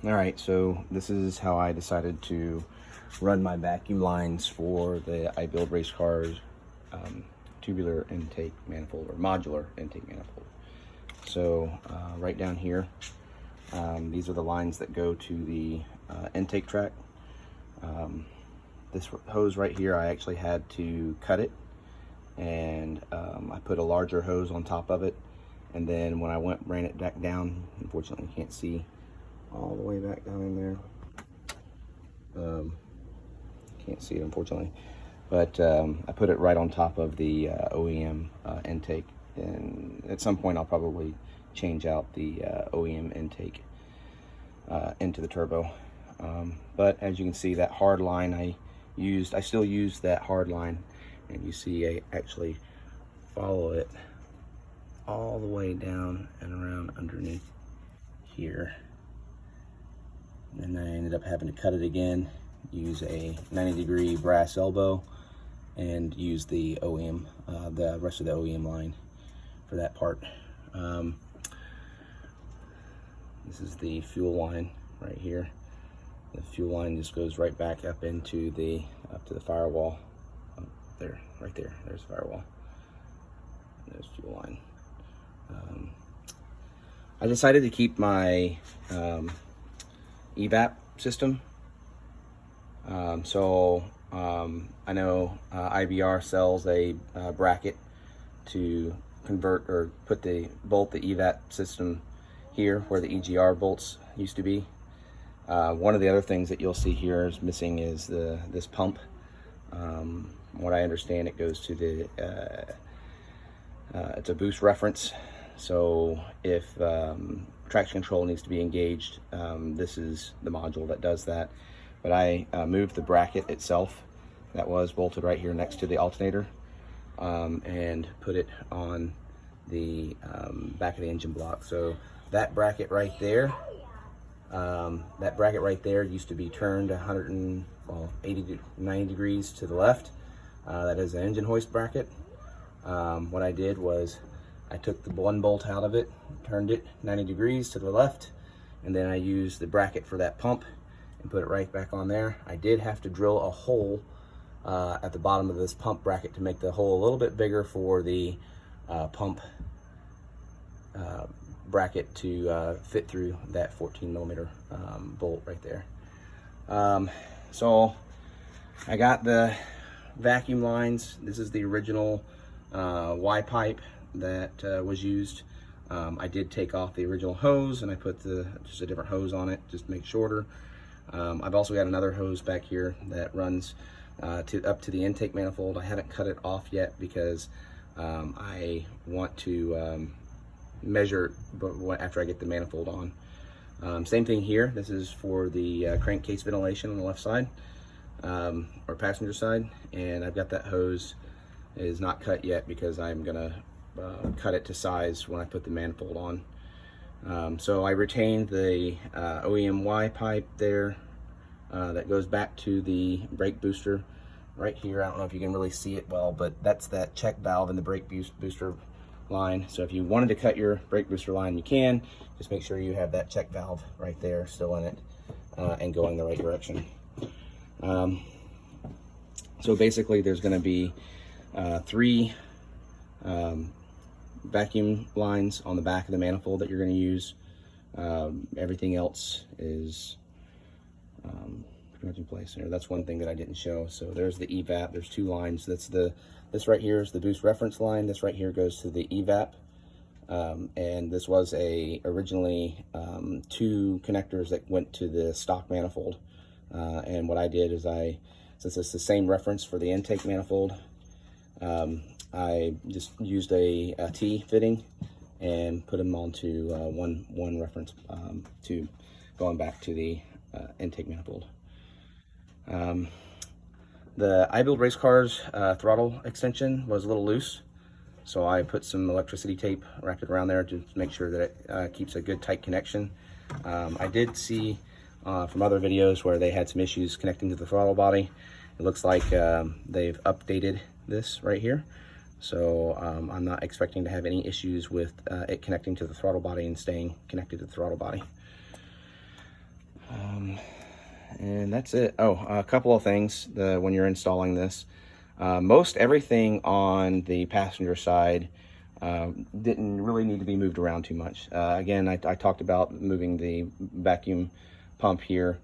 All right, so this is how I decided to run my vacuum lines for the iBuild race cars tubular intake manifold or modular intake manifold. So right down here, these are the lines that go to the intake track. This hose right here, I actually had to cut it, and I put a larger hose on top of it, and then when I ran it back down, unfortunately you can't see all the way back down in there. Can't see it unfortunately, but I put it right on top of the OEM intake, and at some point I'll probably change out the OEM intake into the turbo. But as you can see, that hard line I still use that hard line, and you see I actually follow it all the way down and around underneath here. And then I ended up having to cut it again, use a 90-degree brass elbow, and use the OEM, the rest of the OEM line for that part. This is the fuel line right here. The fuel line just goes right back up into the firewall. There, right there. There's the firewall. There's fuel line. I decided to keep my evap system. I know iBR sells a bracket to convert or bolt the evap system here where the EGR bolts used to be. One of the other things that you'll see here is missing is this pump. What I understand, it goes to the it's a boost reference. So if traction control needs to be engaged, this is the module that does that. But I moved the bracket itself that was bolted right here next to the alternator, and put it on the back of the engine block. So that bracket right there, used to be turned 180 to 90 degrees to the left. That is an engine hoist bracket. What I did was I took the one bolt out of it, turned it 90 degrees to the left, and then I used the bracket for that pump and put it right back on there. I did have to drill a hole at the bottom of this pump bracket to make the hole a little bit bigger for the pump bracket to fit through that 14mm bolt right there. So I got the vacuum lines. This is the original Y pipe that was used. I did take off the original hose and I put just a different hose on it just to make it shorter. I've also got another hose back here that runs up to the intake manifold. I haven't cut it off yet because I want to measure after I get the manifold on. Same thing here. This is for the crankcase ventilation on the left side, or passenger side, and I've got that hose. It is not cut yet because I'm gonna cut it to size when I put the manifold on. So I retained the OEM Y pipe there that goes back to the brake booster right here. I don't know if you can really see it well, but that's that check valve in the brake booster line. So if you wanted to cut your brake booster line, you can. Just make sure you have that check valve right there still in it and going the right direction. So basically there's going to be 3 vacuum lines on the back of the manifold that you're going to use. Everything else is pretty much in place there. That's one thing that I didn't show. So there's the evap. There's 2 lines. This right here is the boost reference line. This right here goes to the evap. And this was originally 2 connectors that went to the stock manifold. And what I did is since it's the same reference for the intake manifold, I just used a T fitting and put them onto one reference tube going back to the intake manifold. The iBuild race cars throttle extension was a little loose, so I put some electricity tape, wrapped it around there to make sure that it keeps a good tight connection. I did see from other videos where they had some issues connecting to the throttle body. It looks like they've updated this right here, so I'm not expecting to have any issues with it connecting to the throttle body and staying connected to the throttle body. And that's it. Oh, a couple of things when you're installing this. Most everything on the passenger side didn't really need to be moved around too much. Again, I talked about moving the vacuum pump here,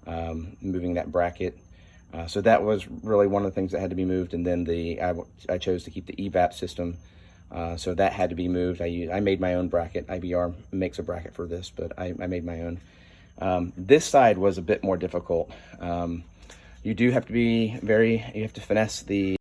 moving that bracket. So that was really one of the things that had to be moved. And then I chose to keep the evap system. So that had to be moved. I made my own bracket. iBR makes a bracket for this, but I made my own. This side was a bit more difficult. You do have to be you have to finesse the